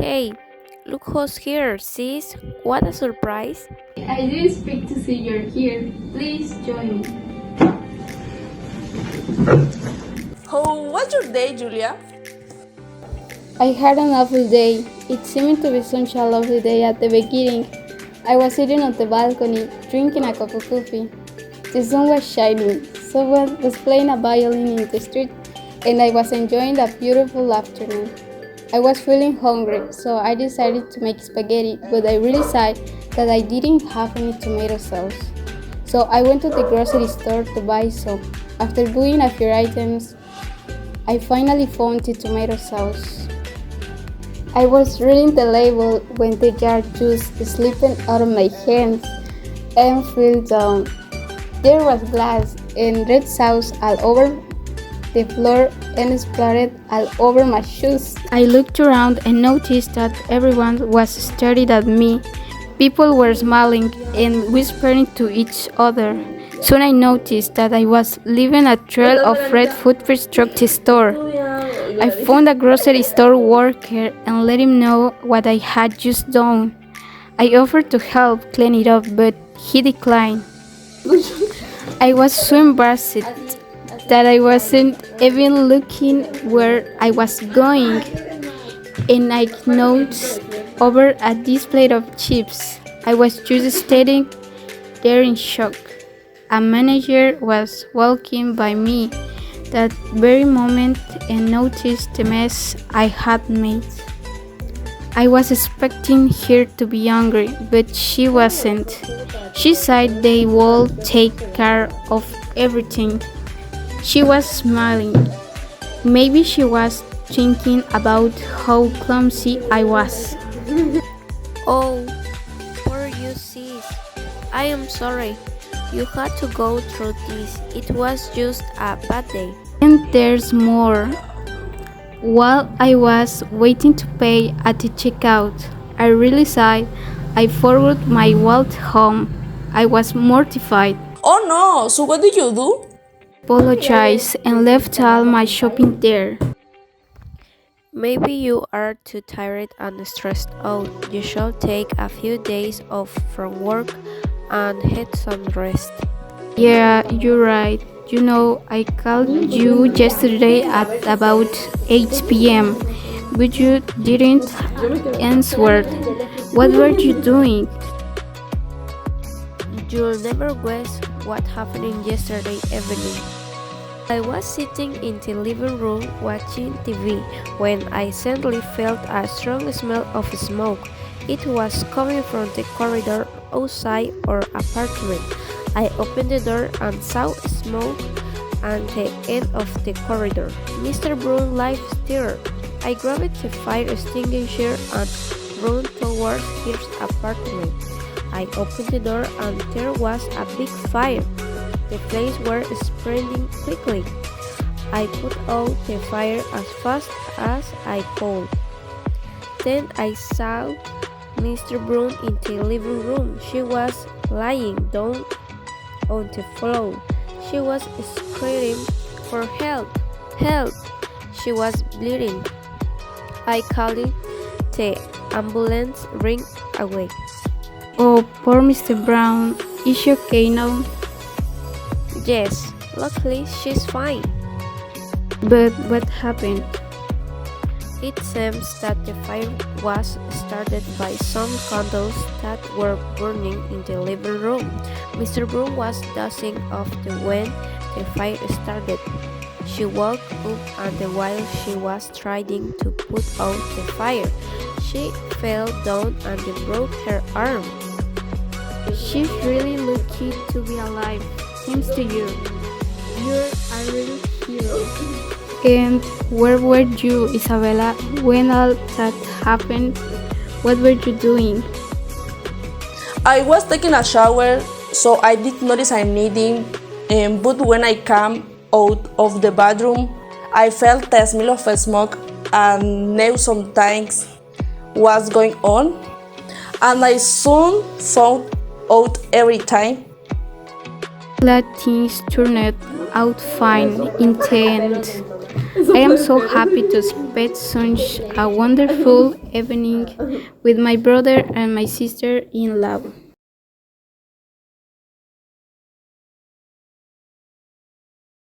Hey, look who's here, sis. What a surprise. I didn't expect to see you're here. Please join me. How was your day, Julia? I had an awful day. It seemed to be such a lovely day at the beginning. I was sitting on the balcony, drinking a cup of coffee. The sun was shining, someone was playing a violin in the street, and I was enjoying the beautiful afternoon. I was feeling hungry, so I decided to make spaghetti, but I realized that I didn't have any tomato sauce. So I went to the grocery store to buy some. After buying a few items, I finally found the tomato sauce. I was reading the label when the jar juice slipped out of my hands and fell down. There was glass and red sauce all over the floor and splattered all over my shoes. I looked around and noticed that everyone was staring at me. People were smiling and whispering to each other. Soon I noticed that I was leaving a trail of red footprints through the store. I found a grocery store worker and let him know what I had just done. I offered to help clean it up, but he declined. I was so embarrassed that I wasn't even looking where I was going, and I noticed over a display of chips. I was just standing there in shock. A manager was walking by me that very moment and noticed the mess I had made. I was expecting her to be angry, but she wasn't. She said they would take care of everything. She was smiling. Maybe she was thinking about how clumsy I was. Oh, poor you, sis. I am sorry. You had to go through this. It was just a bad day. And there's more. While I was waiting to pay at the checkout, I realized I forgot my wallet home. I was mortified, Oh no, so what did you do? apologized, and left all my shopping there. Maybe you are too tired and stressed out. You should take a few days off from work and get some rest. Yeah, you're right. You know, I called you yesterday at about 8 p.m., but you didn't answer. What were you doing? You'll never guess what happened yesterday evening. I was sitting in the living room watching TV when I suddenly felt a strong smell of smoke. It was coming from the corridor outside our apartment. I opened the door and saw smoke at the end of the corridor. Mr. Brown life there. I grabbed the fire extinguisher and ran towards his apartment. I opened the door and there was a big fire. The flames were spreading quickly. I put out the fire as fast as I could. Then I saw Mr. Brown in the living room. She was lying down on the floor. She was screaming for help. Help! She was bleeding. I called the ambulance right away. Oh, poor Mr. Brown. Is she okay now? Yes, luckily she's fine. But what happened? It seems that the fire was started by some candles that were burning in the living room. Mr. Brown was dozing off when the fire started. She woke up and while she was trying to put out the fire, she fell down and broke her arm. She's really lucky to be alive. Thanks to you. You're a real hero. And where were you, Isabella, when all that happened? What were you doing? I was taking a shower, so I did notice I needing, but when I came out of the bathroom, I felt the smell of smoke and knew something was going on, and I soon found out every time. Glad things turned out fine in the end. I am so happy to spend such a wonderful evening with my brother and my sister in love.